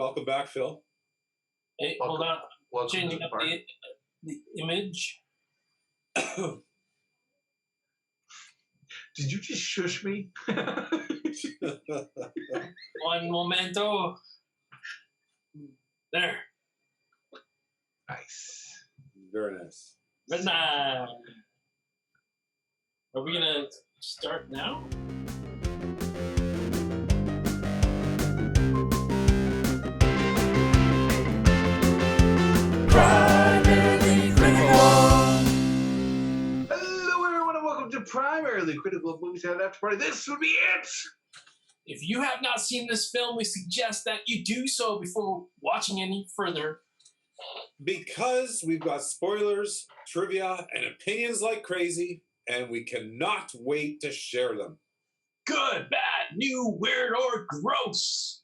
welcome back, Phil. Hey, hold on. Changing up the image. Did you just shush me? One momento. There. Nice. Very nice. Very nice. Are we gonna start now? Primarily Critical. Hello, everyone, and welcome to Primarily Critical Movies at After Party. This would be it. If you have not seen this film, we suggest that you do so before watching any further. Because we've got spoilers, trivia, and opinions like crazy, and we cannot wait to share them. Good, bad, new, weird, or gross.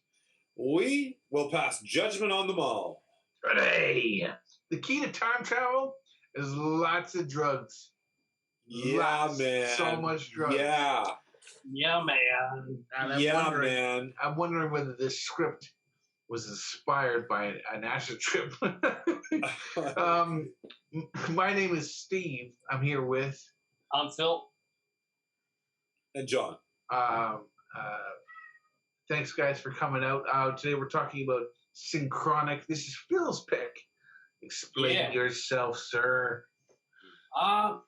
We will pass judgment on them all. Ready. The key to time travel is lots of drugs. Yeah, man. So much drugs. Yeah. Yeah, man. And man. I'm wondering whether this script was inspired by an acid trip. My name is Steve. I'm here with... I'm Phil. And John. Thanks, guys, for coming out. Today we're talking about Synchronic. This is Phil's pick. Explain yourself, sir. I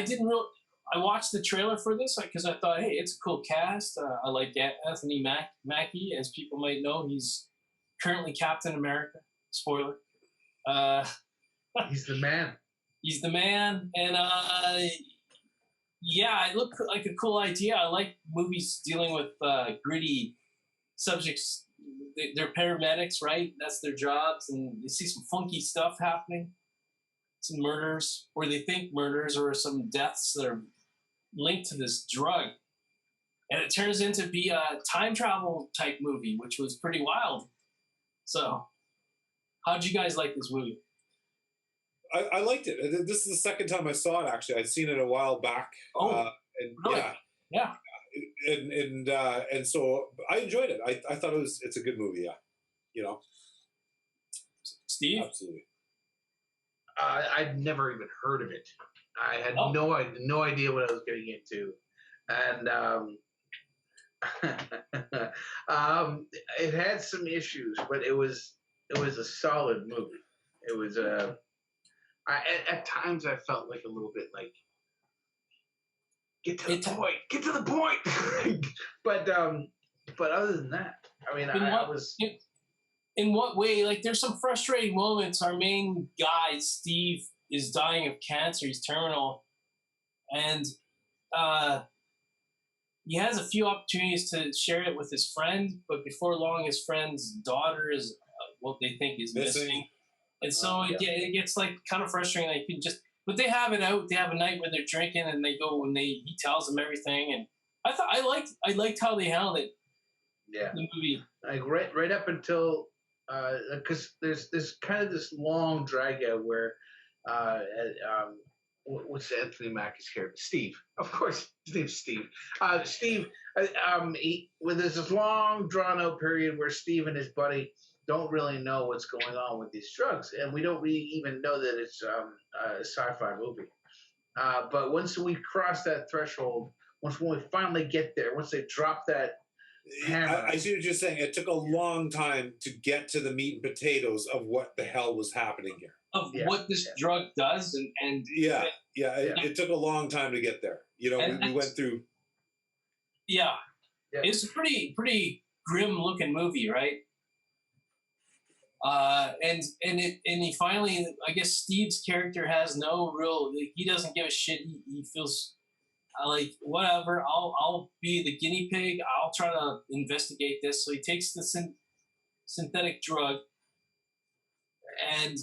didn't really... I watched the trailer for this because I thought, hey, it's a cool cast. I like Anthony Mackie, as people might know. He's currently Captain America. Spoiler. He's the man. He's the man. And, it looked like a cool idea. I like movies dealing with gritty subjects. They're paramedics, right? That's their jobs. And you see some funky stuff happening. Some murders, or they think murders, or some deaths that are linked to this drug. And it turns into be a time travel type movie, which was pretty wild. So, how'd you guys like this movie? I liked it. This is the second time I saw it, actually. I'd seen it a while back. Oh, and really? Yeah. And so I enjoyed it. I thought it's a good movie, yeah. You know? Steve? Absolutely. I'd never even heard of it. I had no idea what I was getting into, and it had some issues, but it was a solid movie. It was at times I felt like a little bit like get to the point. but other than that, I mean, In what way? Like, there's some frustrating moments. Our main guy, Steve, is dying of cancer. He's terminal. And he has a few opportunities to share it with his friend, but before long, his friend's daughter is what they think is missing. And so it gets, like, kind of frustrating. Like, but they have it out. They have a night where they're drinking, and they go and he tells them everything. And I liked how they handled it. Yeah. The movie. Like, right up until... because there's kind of this long drag out where what's Anthony Mackie's character? Steve, of course, his name's Steve. When there's this long drawn out period where Steve and his buddy don't really know what's going on with these drugs, and we don't really even know that it's a sci-fi movie. But once we cross that threshold, when we finally get there, once they drop that. I see what you're saying. It took a long time to get to the meat and potatoes of what the hell was happening here. Of what this drug does, and it took a long time to get there. You know, we went through. Yeah, it's a pretty grim looking movie, right? And he finally, I guess Steve's character has no real. He doesn't give a shit. He feels. Like, whatever, I'll be the guinea pig. I'll try to investigate this. So he takes the synthetic drug, and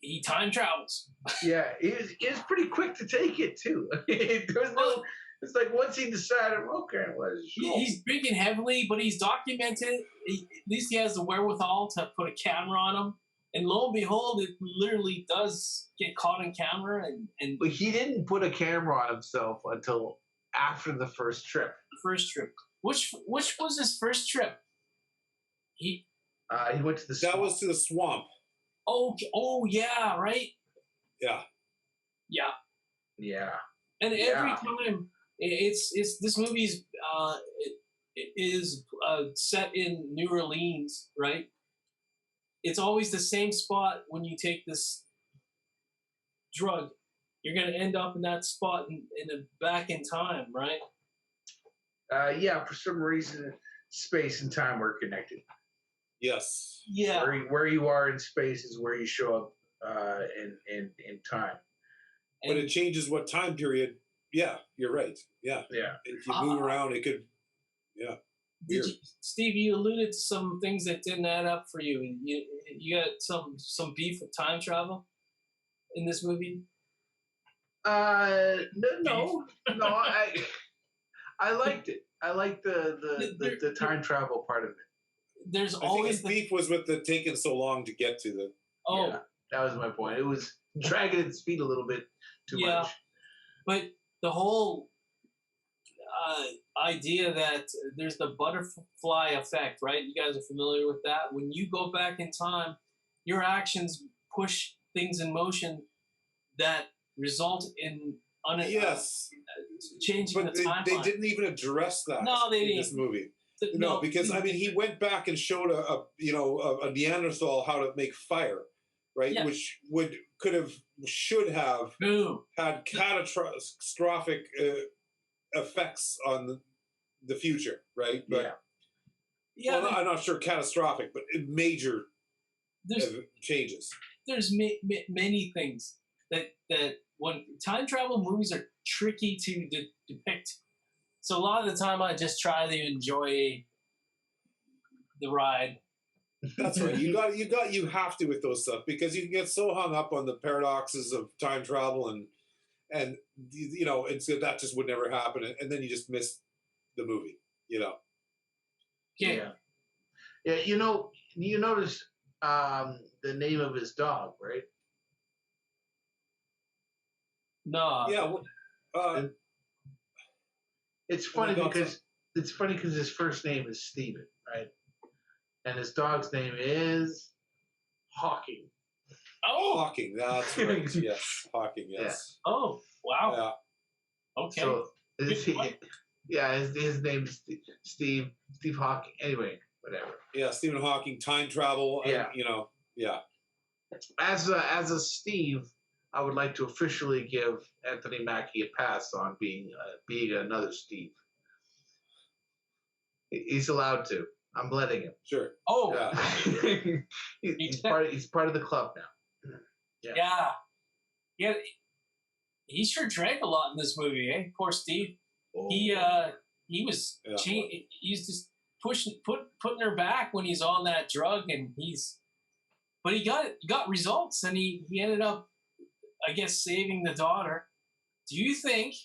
he time travels. Yeah, he was pretty quick to take it, too. There was no... It's like, once he decided, okay, he's drinking heavily, but he's documented. At least he has the wherewithal to put a camera on him. And lo and behold, it literally does get caught on camera. But he didn't put a camera on himself until after the first trip. The first trip. Which was his first trip? He went to the That swamp. was to the swamp. Oh yeah, right. Yeah. Yeah, Yeah. and every Yeah. time it's this movie's it is set in New Orleans, right? It's always the same spot when you take this drug. You're gonna end up in that spot in a back in time, right? Yeah, for some reason, space and time were connected. Yes. Yeah, Where you are in space is where you show up in time. But it changes what time period. Yeah, you're right. Yeah. Yeah. If you move around, it could. Yeah. Did Weird. you, Steve? You alluded to some things that didn't add up for you. You got some beef with time travel in this movie. No. I liked it. I liked the time travel part of it. There's I think always his beef was with the taking so long to get to the. Yeah, that was my point. It was dragging its feet a little bit too much. But the whole idea that there's the butterfly effect, right? You guys are familiar with that. When you go back in time, your actions push things in motion that result in Yes. changing But the timeline. they didn't even address that No, they in didn't. this movie. No, because I mean, he went back and showed a Neanderthal how to make fire, right? Yeah. Which should have Boom. had catastrophic effects on the future, right? But Yeah. well, I'm not sure catastrophic, but major There's changes. there's many things that when time travel movies are tricky to depict. So a lot of the time, I just try to enjoy the ride. That's right. You have to with those stuff because you can get so hung up on the paradoxes of time travel and so that just would never happen, and then you just miss the movie. Yeah. You notice the name of his dog, right? No. Yeah. It's funny because his first name is Steven, right? And his dog's name is Hawking. Oh. Hawking. That's right. Yes. Hawking. Yes. Yeah. Oh. Wow. Yeah. Okay. So his name is Steve Hawking. Anyway, whatever. Yeah. Stephen Hawking. Time travel. Yeah. Yeah. As a Steve, I would like to officially give Anthony Mackie a pass on being another Steve. He's allowed to. I'm letting him. Sure. Oh. Yeah. he's part of the club now. Yeah. He sure drank a lot in this movie, eh? Poor Steve. Oh. He was he's just putting her back when he's on that drug, and but he got results, and he ended up, I guess, saving the daughter. Do you think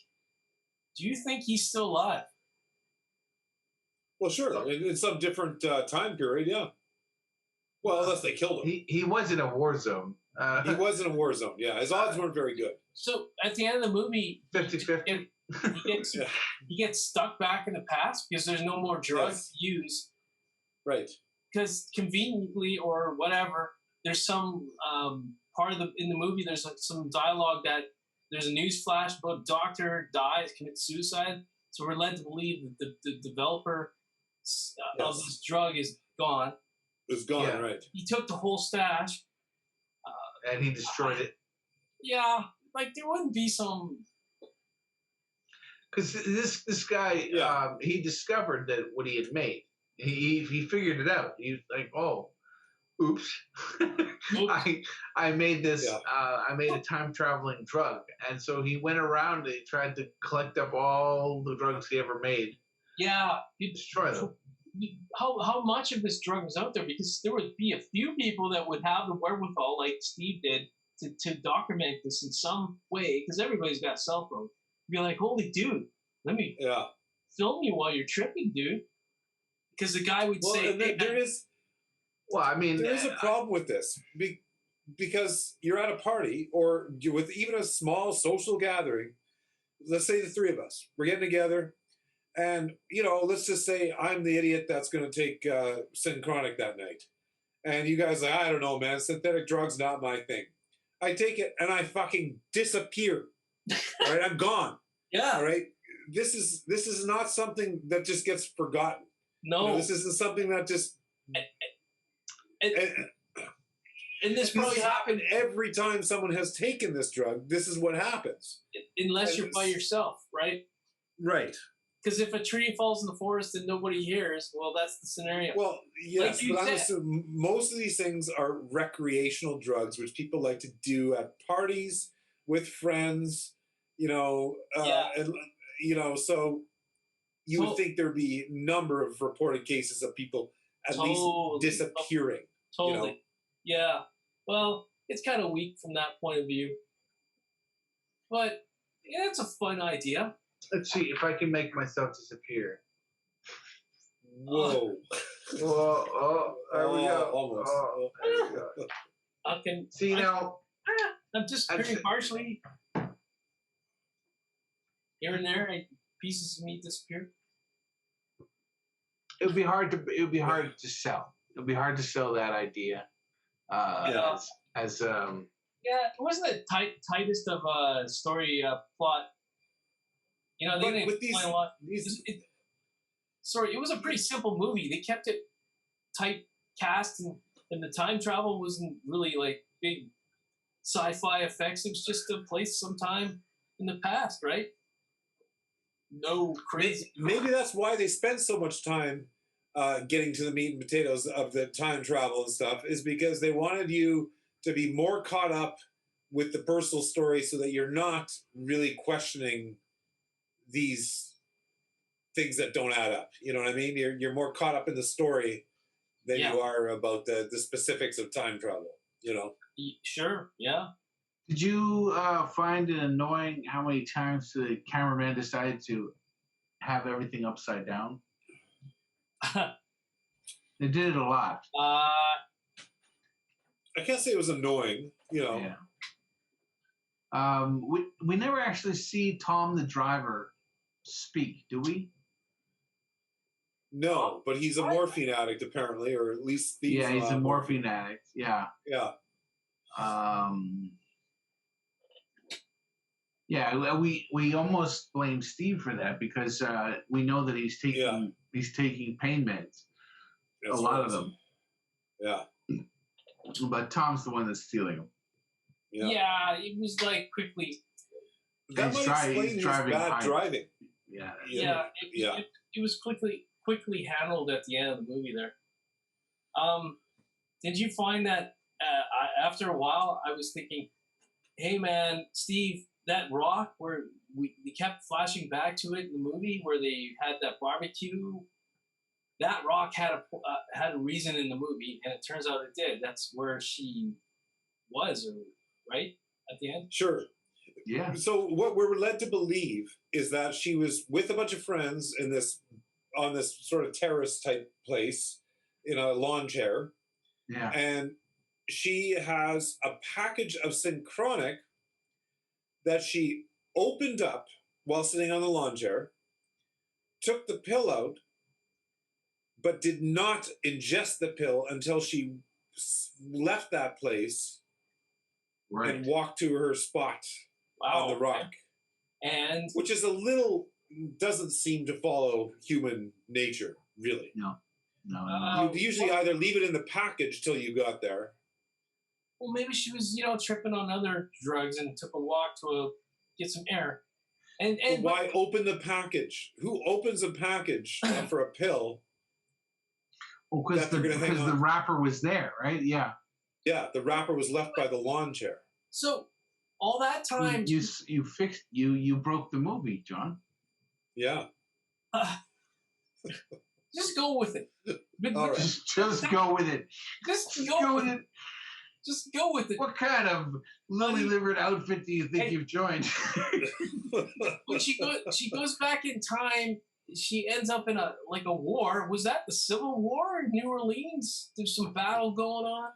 he's still alive? Well, sure. In some different time period, yeah. Well, unless they killed him. He was in a war zone. He was in a war zone, yeah. His odds weren't very good. So at the end of the movie, 50-50. he gets stuck back in the past because there's no more drugs to use. Right. Because conveniently or whatever, there's some part of in the movie. There's some dialogue that there's a news flash about doctor dies, commits suicide. So we're led to believe that the developer of this drug is gone. It's gone, right? He took the whole stash, and he destroyed it. Yeah, like there wouldn't be some. Because this guy, he discovered that what he had made, he figured it out. He was like, oh, oops, I made this. Yeah. I made a time traveling drug, and so he went around and he tried to collect up all the drugs he ever made. Yeah, destroy them. How much of this drug was out there? Because there would be a few people that would have the wherewithal, like Steve did, to document this in some way. Because everybody's got cell phones. Be like, holy dude, let me film you while you're tripping, dude. Because the guy would say, there is. Well, I mean, there is a problem with this because you're at a party or with even a small social gathering. Let's say the three of us, we're getting together, and let's just say I'm the idiot that's going to take Synchronic that night, and you guys are like, I don't know, man, synthetic drugs not my thing. I take it and I fucking disappear. All right, I'm gone. Yeah. All right, this is not something that just gets forgotten. No. You know, this isn't something that just. And this probably happened every time someone has taken this drug. This is what happens. Unless you're by yourself, right? Right. Because if a tree falls in the forest and nobody hears, well, that's the scenario. Well, yes, like but I'm assuming most of these things are recreational drugs, which people like to do at parties with friends. You know, and you know, so you would think there'd be a number of reported cases of people at least disappearing. Totally. You know? Yeah. Well, it's kind of weak from that point of view. But yeah, it's a fun idea. Let's see if I can make myself disappear. Whoa. Oh, there we go. Almost. Oh, there we go. I can See now. I'm disappearing partially. Here and there, pieces of me disappear. It would be hard to sell. It would be hard to sell that idea. As yeah, it wasn't the tightest of story plot. You know, they didn't explain a lot. Sorry, it was a pretty simple movie. They kept it tight cast, and the time travel wasn't really like big sci-fi effects. It was just a place sometime in the past, right? No crazy. Maybe that's why they spent so much time getting to the meat and potatoes of the time travel and stuff, is because they wanted you to be more caught up with the personal story so that you're not really questioning these things that don't add up. You know what I mean? You're more caught up in the story than you are about the specifics of time travel, you know? Sure, yeah. Did you find it annoying how many times the cameraman decided to have everything upside down? They did it a lot. I can't say it was annoying, you know. Yeah. We never actually see Tom the driver speak, do we? No, but he's a morphine addict apparently, or at least he's a morphine addict. Yeah. Yeah. Yeah, we almost blame Steve for that because we know that he's taking pain meds. That's a lot of them. Yeah. But Tom's the one that's stealing them. Yeah, it was like quickly. That might explain his bad driving. Yeah. It was quickly handled at the end of the movie there. Did you find that after a while I was thinking, hey man, Steve, that rock where we kept flashing back to it in the movie where they had that barbecue, that rock had a reason in the movie, and it turns out it did. That's where she was, right at the end. Sure. Yeah. So what we're led to believe is that she was with a bunch of friends on this sort of terrace type place in a lawn chair. Yeah. And she has a package of Synchronic that she opened up while sitting on the lawn chair, took the pill out, but did not ingest the pill until she left that place and walked to her spot on the rock. And which is doesn't seem to follow human nature, really. No. You usually either leave it in the package till you got there. Well, maybe she was, tripping on other drugs and took a walk to get some air. And why open the package? Who opens a package for a pill? Well, because the wrapper was there, right? Yeah. Yeah, the wrapper was left by the lawn chair. So all that time, you broke the movie, John. Yeah. Just go with it. All right. Just go with it. Just go with it. Just go with it. What kind of lily-livered outfit do you think you've joined? When she goes back in time, she ends up in a war. Was that the Civil War in New Orleans? There's some battle going on.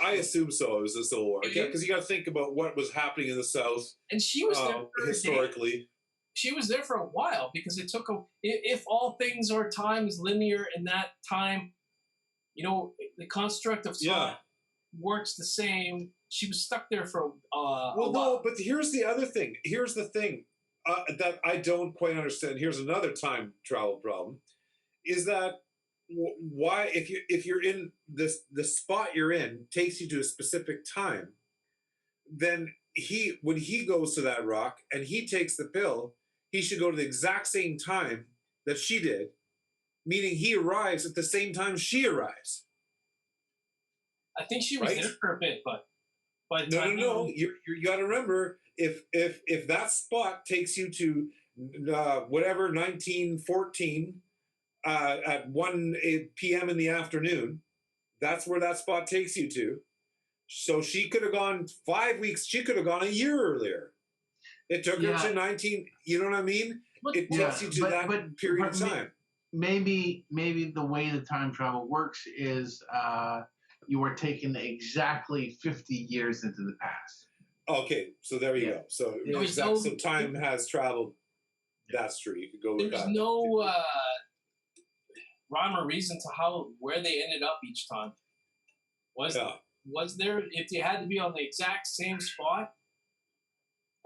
I assume so. It was a Civil War because you got to think about what was happening in the South. And she was there historically. She was there for a while because it took if all things or time is linear in that time, the construct of time works the same. She was stuck there for a while. No, but here's the other thing. Here's the thing that I don't quite understand. Here's another time travel problem: is that why if you're in the spot you're in takes you to a specific time, then when he goes to that rock and he takes the pill, he should go to the exact same time that she did, meaning he arrives at the same time she arrives. I think she was there for a bit, but by the time no. You got to remember if that spot takes you to whatever 1914 at 1 p.m. in the afternoon, that's where that spot takes you to. So she could have gone 5 weeks. She could have gone a year earlier. It took her to 19. You know what I mean? It takes you to that period of time. Maybe the way the time travel works is you are taken exactly 50 years into the past. Okay, so there you go. So so time has traveled. That's true. You could go with that. There's no rhyme or reason to where they ended up each time. Was there, if you had to be on the exact same spot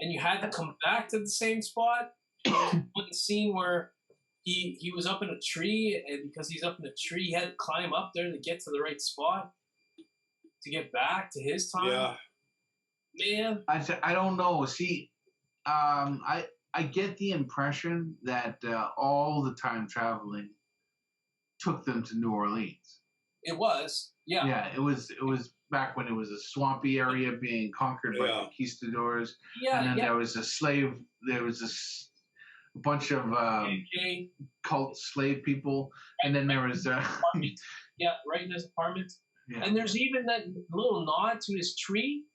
and you had to come back to the same spot, one scene where he was up in a tree, and because he's up in a tree, he had to climb up there to get to the right spot to get back to his time. Yeah. Man. I don't know. See, I get the impression that all the time traveling took them to New Orleans. It was. Yeah. Yeah, it was back when it was a swampy area being conquered by conquistadors. Yeah. And then there was a bunch of cult slave people. And then there was right in his apartment. Yeah. And there's even that little nod to his tree.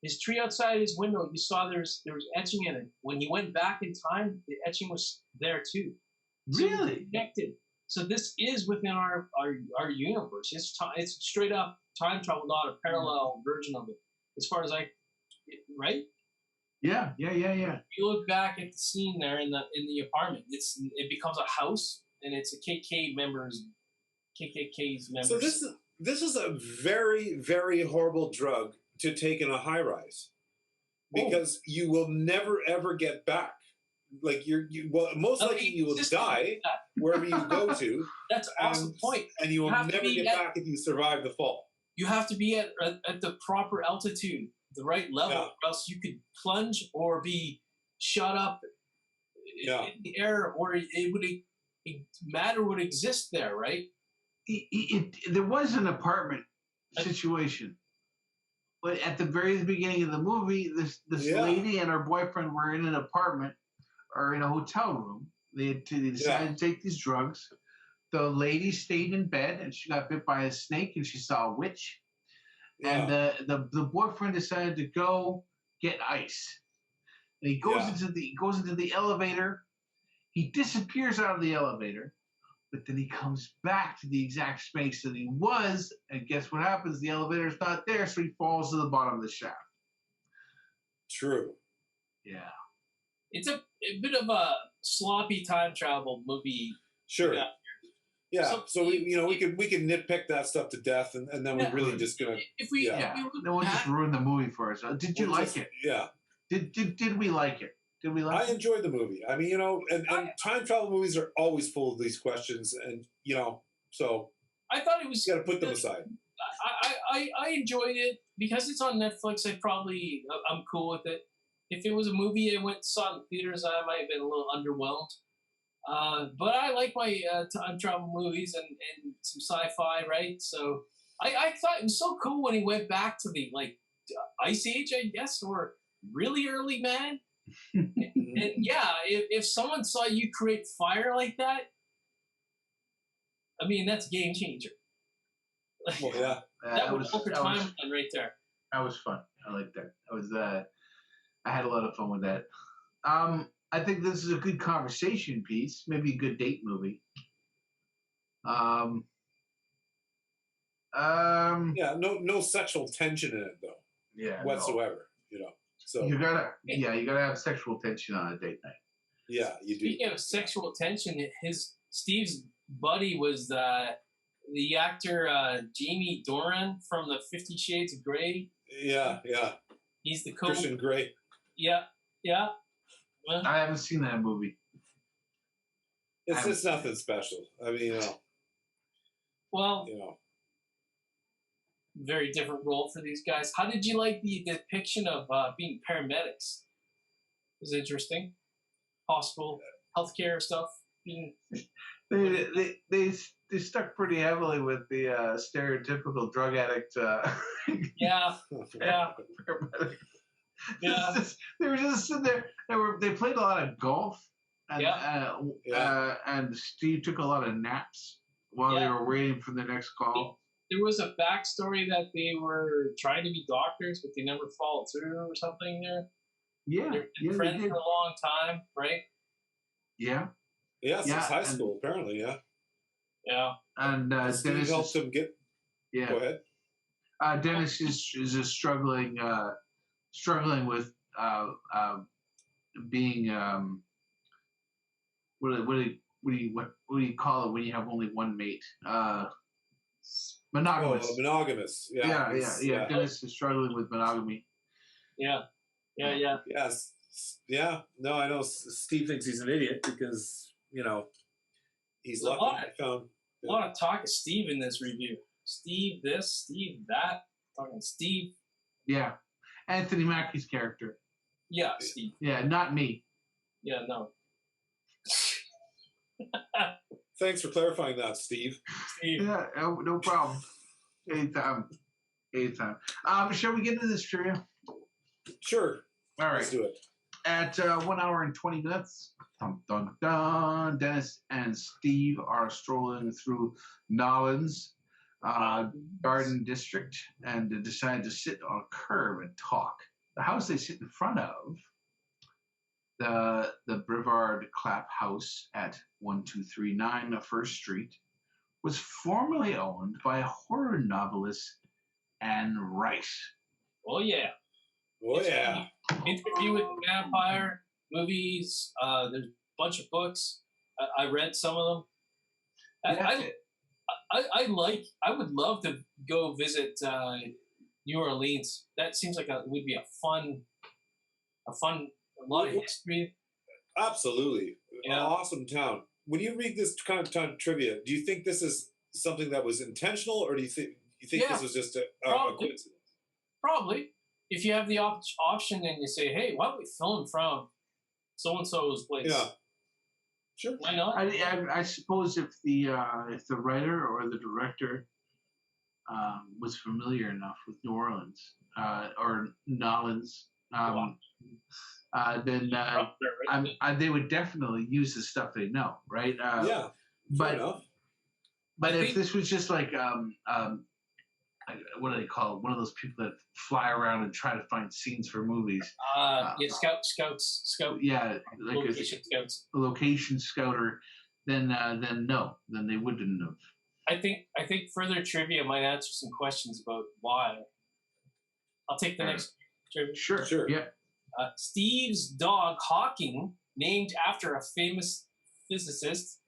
His tree outside his window, you saw there was etching in it. When he went back in time, the etching was there too. So really? Connected. So this is within our universe. It's straight up time travel, not a parallel version of it. As far as right? Yeah. You look back at the scene there in the apartment. It becomes a house, and it's a KKK's members. So this is a very, very horrible drug to take in a high rise, because you will never ever get back. Like most likely you will die wherever you go to. That's an awesome point. And you will never get back if you survive the fall. You have to be at the proper altitude, the right level, or else you could plunge or be shot up in the air, or matter would exist there, right? There was an apartment situation. But at the very beginning of the movie, this lady and her boyfriend were in an apartment or in a hotel room. They decided to take these drugs. The lady stayed in bed, and she got bit by a snake, and she saw a witch. And the boyfriend decided to go get ice. And he goes into the elevator. He disappears out of the elevator. But then he comes back to the exact space that he was, and guess what happens? The elevator's not there, so he falls to the bottom of the shaft. True. Yeah. It's a bit of a sloppy time travel movie. Sure. Yeah. So we can nitpick that stuff to death, and then we're really just gonna. Then we'll just ruin the movie for us. Did you like it? Yeah. Did we like it? I enjoyed the movie. I mean, and time travel movies are always full of these questions, and so I thought it was. You got to put them aside. I enjoyed it because it's on Netflix. I'm cool with it. If it was a movie I saw in theaters, I might have been a little underwhelmed. But I like my time travel movies and some sci-fi, right? So I thought it was so cool when he went back to the Ice Age, I guess, or really early man. And if someone saw you create fire like that, I mean, that's a game changer. Well, yeah, that would alter time right there. That was fun. I like that. I had a lot of fun with that. I think this is a good conversation piece, maybe a good date movie. No sexual tension in it though. Yeah, whatsoever. So you gotta have sexual tension on a date night. Yeah, you do. Speaking of sexual tension, Steve's buddy was the actor Jamie Dornan from the 50 Shades of Grey. Yeah. He's the Christian Grey. Yeah. Well, I haven't seen that movie. It's just nothing special. I mean, well, very different role for these guys. How did you like the depiction of being paramedics? It was interesting. Hospital, healthcare stuff. They stuck pretty heavily with the stereotypical drug addict. Yeah. Paramedic. Yeah. They were just sitting there. They played a lot of golf, and and Steve took a lot of naps while they were waiting for the next call. There was a backstory that they were trying to be doctors, but they never followed through or something there. Yeah. They've been friends for a long time, right? Yeah. Yeah, since high school, apparently, yeah. Yeah. And Steve Dennis helped him get... Yeah. Go ahead. Dennis is just struggling with being what do you call it when you have only one mate? Monogamous. Oh, monogamous. Yeah. Dennis is struggling with monogamy. Yeah. Yes. Yeah. No, I know Steve thinks he's an idiot because, he's lucky he found... A lot of talk of Steve in this review. Steve this, Steve that. Talking Steve. Yeah. Anthony Mackie's character. Yeah, Steve. Yeah, not me. Yeah, no. Thanks for clarifying that, Steve. Yeah, no problem. Anytime. Shall we get into this trivia? Sure. All right. Let's do it. At 1 hour and 20 minutes, dun, dun, dun, Dennis and Steve are strolling through Nolan's garden district and decide to sit on a curb and talk. The house they sit in front of, the Brevard Clapp House at 1239 First Street, was formerly owned by horror novelist Anne Rice. Oh, yeah. Interview with the Vampire, movies. There's a bunch of books. I read some of them. I would love to go visit New Orleans. That seems like would be a lot of history. Absolutely. Yeah. An awesome town. When you read this kind of town trivia, do you think this is something that was intentional, or do you think this was just a coincidence? Probably. If you have the option and you say, hey, why don't we film from so-and-so's place? Yeah. Sure. Why not? I suppose if the writer or the director was familiar enough with New Orleans or Nolans, then they would definitely use the stuff they know, right? Yeah. Fair enough. But if this was just like what do they call it? One of those people that fly around and try to find scenes for movies. Scouts. Yeah, like location scouts. A location scouter. Then they wouldn't have. I think further trivia might answer some questions about why. I'll take the next trivia. Sure. Yeah. Steve's dog Hawking, named after a famous physicist,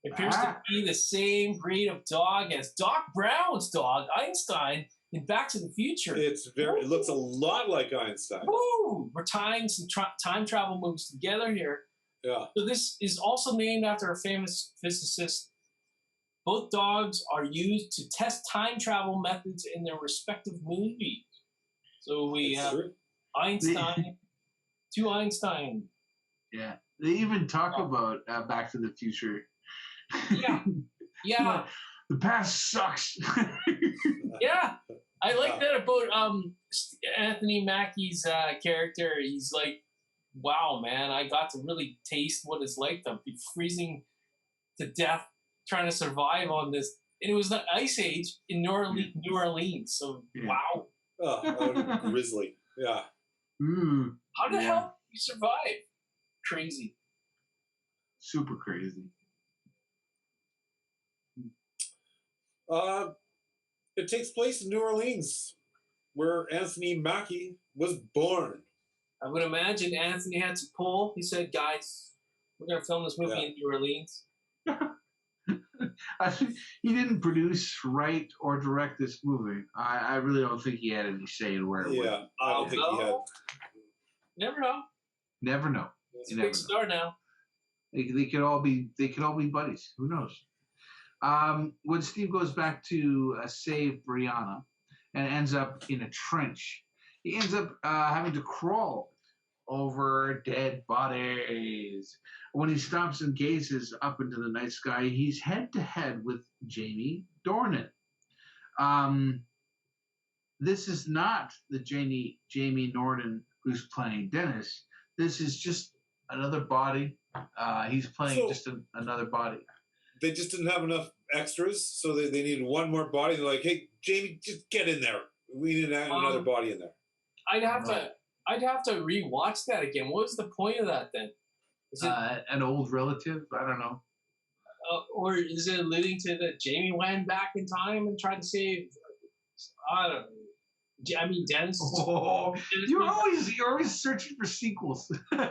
appears to be the same breed of dog as Doc Brown's dog, Einstein, in Back to the Future. It looks a lot like Einstein. Woo! We're tying some time travel movies together here. Yeah. So this is also named after a famous physicist. Both dogs are used to test time travel methods in their respective movies. So we have Einstein, two Einstein. Yeah. They even talk about Back to the Future. Yeah. The past sucks. Yeah. I like that about Anthony Mackie's character. He's like, wow, man, I got to really taste what it's like to be freezing to death trying to survive on this. And it was the Ice Age in New Orleans. So, wow. Oh, grizzly. Yeah. How the hell did you survive? Crazy. Super crazy. It takes place in New Orleans, where Anthony Mackie was born. I would imagine Anthony had to pull. He said, guys, we're going to film this movie in New Orleans. He didn't produce, write, or direct this movie. I really don't think he had any say in where it went. Yeah, I don't think he had. Never know. Never know. He's You a never big know. star now. They could all be buddies. Who knows? When Steve goes back to save Brianna and ends up in a trench, he ends up having to crawl over dead bodies. When he stops and gazes up into the night sky, he's head to head with Jamie Dornan. This is not the Jamie Dornan who's playing Dennis. This is just another body. He's playing another body. They just didn't have enough extras, so they needed one more body. They're like, "Hey, Jamie, just get in there. We need another body in there." I'd have to rewatch that again. What was the point of that then? Is it, an old relative? I don't know. or is it alluding to that Jamie went back in time and tried to save? I don't know. I mean, Dennis. Oh, you're always searching for sequels. No.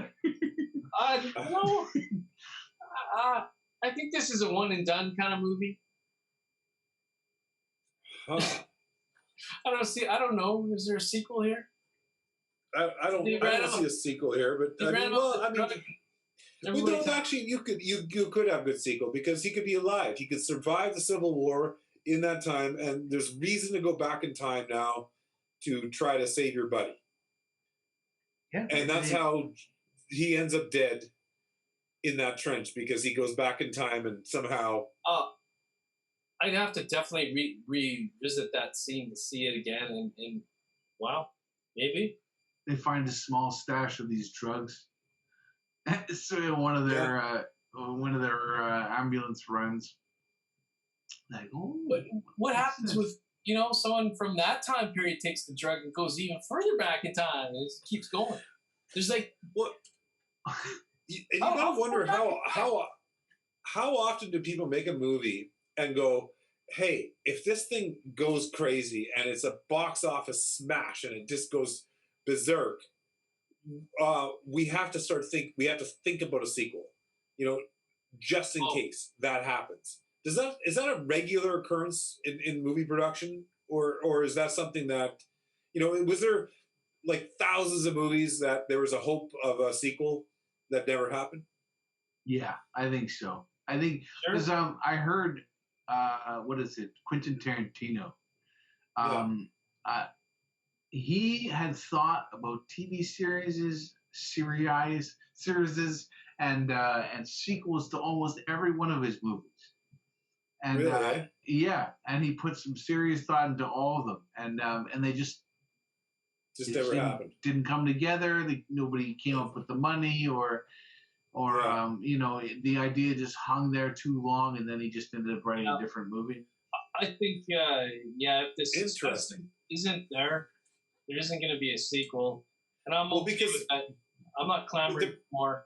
I think this is a one and done kind of movie. Huh. I don't know. Is there a sequel here? I don't see a sequel here, but actually, you could have a good sequel because he could be alive. He could survive the Civil War in that time, and there's reason to go back in time now to try to save your buddy. Yeah, and that's how he ends up dead in that trench, because he goes back in time and somehow. I'd have to definitely revisit that scene to see it again, and wow, maybe they find a small stash of these drugs. So one of their ambulance runs. Like, oh, what happens with someone from that time period takes the drug and goes even further back in time, and it keeps going. There's like what. You gotta wonder how often do people make a movie and go, hey, if this thing goes crazy and it's a box office smash and it just goes berserk, we have to think about a sequel, just in case that happens. Is that a regular occurrence in movie production, or is that something that, was there like thousands of movies that there was a hope of a sequel that never happened? Yeah, I think so. I think because I heard what is it, Quentin Tarantino. He had thought about TV series, and sequels to almost every one of his movies. And really? And he put some serious thought into all of them, and they just never happened. Didn't come together. Nobody came up with the money, or the idea just hung there too long, and then he just ended up writing a different movie. I think, if this interesting isn't there isn't going to be a sequel, and I'm because I'm not clamoring for.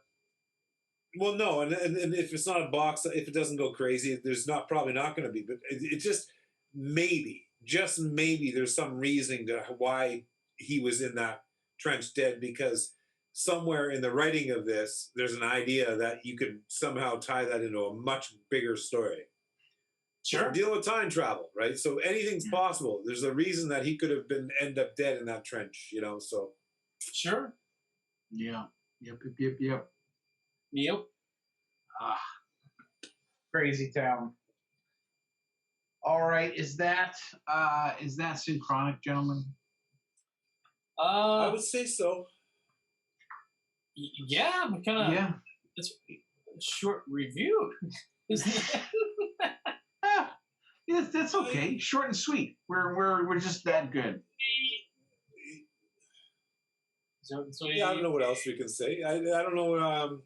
Well, no, and if it's not a box, if it doesn't go crazy, there's probably not going to be. But it just maybe there's some reasoning to why he was in that trench dead, because somewhere in the writing of this, there's an idea that you could somehow tie that into a much bigger story. Sure. Deal with time travel, right? So anything's possible. There's a reason that he could have end up dead in that trench, so. Sure. Yeah. Yep. Yep. Crazy town. All right. Is that Synchronic, gentlemen? I would say so. Yeah, but kind of. Yeah. It's a short review, isn't it? Yes, that's okay. Short and sweet. We're just that good. Yeah, I don't know what else we can say. I don't know.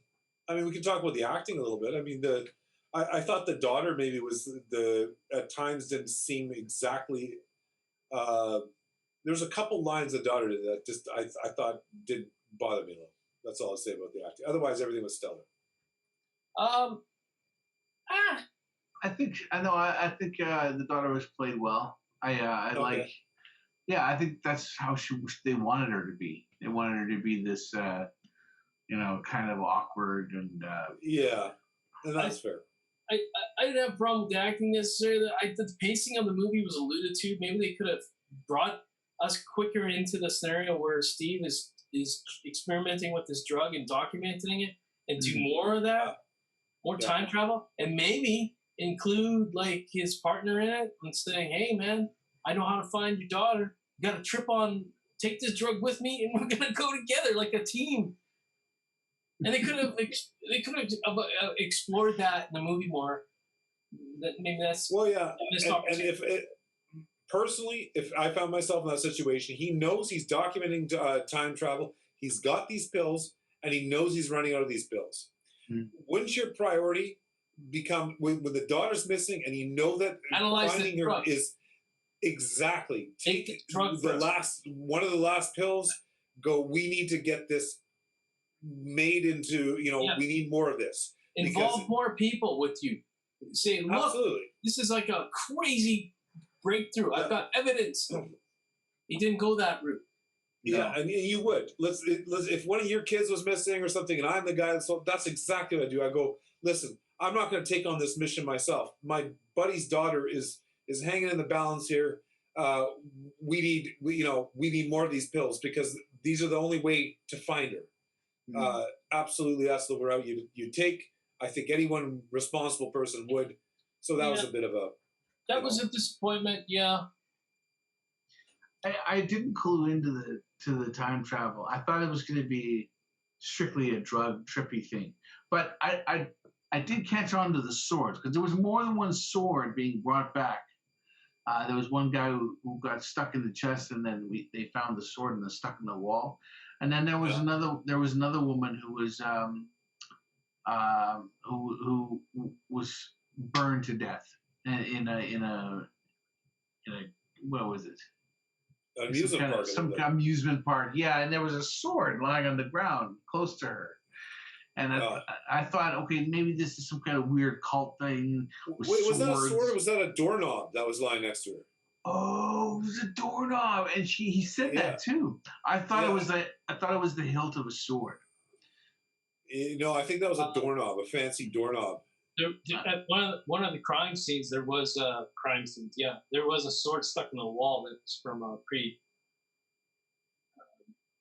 We can talk about the acting a little bit. I mean, I thought the daughter maybe was at times didn't seem exactly. There's a couple lines the daughter did that just I thought didn't bother me a little. That's all I'll say about the acting. Otherwise, everything was stellar. I think the daughter was played well. I think that's how they wanted her to be. They wanted her to be this, kind of awkward and. Yeah, and that's fair. I didn't have a problem with the acting necessarily. The pacing of the movie was alluded to. Maybe they could have brought us quicker into the scenario where Steve is experimenting with this drug and documenting it, and do more of that, more time travel, and maybe include like his partner in it and saying, "Hey, man, I know how to find your daughter. You got to take this drug with me, and we're gonna go together like a team." And they could have explored that in the movie more. Maybe that's and if I found myself in that situation, he knows he's documenting time travel. He's got these pills, and he knows he's running out of these pills. Wouldn't your priority become when the daughter's missing, and you know that finding her is exactly take the last one of the last pills? Go. We need to get this made into, we need more of this. Involve more people with you. Say, look, absolutely. This is like a crazy breakthrough. I've got evidence. He didn't go that route. Yeah, and you would. Let's if one of your kids was missing or something, and I'm the guy, so that's exactly what I do. I go, listen, I'm not going to take on this mission myself. My buddy's daughter is hanging in the balance here. We need more of these pills because these are the only way to find her. Absolutely, that's the route you take. I think anyone responsible person would. So that was a bit of a. That was a disappointment. Yeah. I didn't clue into the time travel. I thought it was going to be strictly a drug trippy thing, but I did catch on to the swords because there was more than one sword being brought back. There was one guy who got stuck in the chest, and then they found the sword and stuck in the wall. And then there was another woman who was who was burned to death in a what was it? Some amusement park. Yeah, and there was a sword lying on the ground close to her. And I thought, okay, maybe this is some kind of weird cult thing. Wait, was that a sword or was that a doorknob that was lying next to her? Oh, it was a doorknob, and he said that too. I thought it was the hilt of a sword. No, I think that was a doorknob, a fancy doorknob. At one of the crime scenes, there was a crime scene. Yeah, there was a sword stuck in the wall that's from a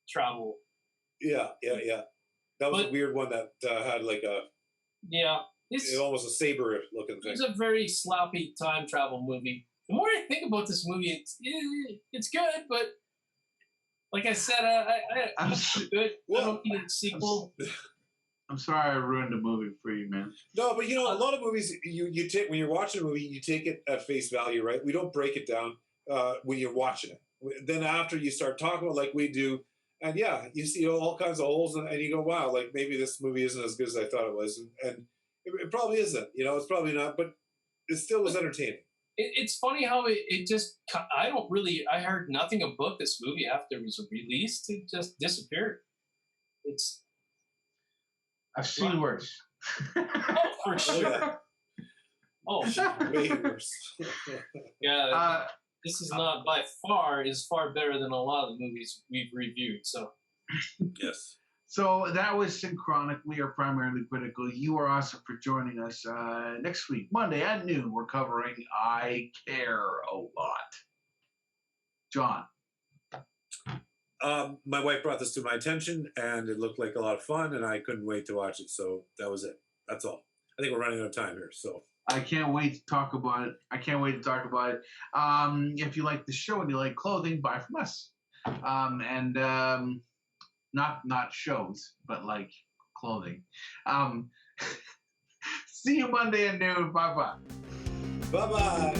pre-travel. Yeah. That was a weird one that had like a almost a saber looking thing. It's a very sloppy time travel movie. The more I think about this movie, it's good, but like I said, it's good. I don't need a sequel. I'm sorry I ruined the movie for you, man. No, but a lot of movies you take when you're watching a movie, you take it at face value, right? We don't break it down when you're watching it. Then after you start talking about like we do, and you see all kinds of holes, and you go, wow, like maybe this movie isn't as good as I thought it was, and it probably isn't. It's probably not, but it still was entertaining. It's funny how it just I heard nothing about this movie after it was released. It just disappeared. I've seen worse. Oh, for sure. Way worse. Yeah. This is not is far better than a lot of the movies we've reviewed. So, yes. So that was Synchronic. We are primarily critical. You are awesome for joining us next week, Monday at noon. We're covering I Care a Lot. John. My wife brought this to my attention, and it looked like a lot of fun, and I couldn't wait to watch it. So that was it. That's all. I think we're running out of time here. So. I can't wait to talk about it. If you like the show and you like clothing, buy from us. Not shows, but like clothing. See you Monday at noon. Bye-bye. Bye-bye.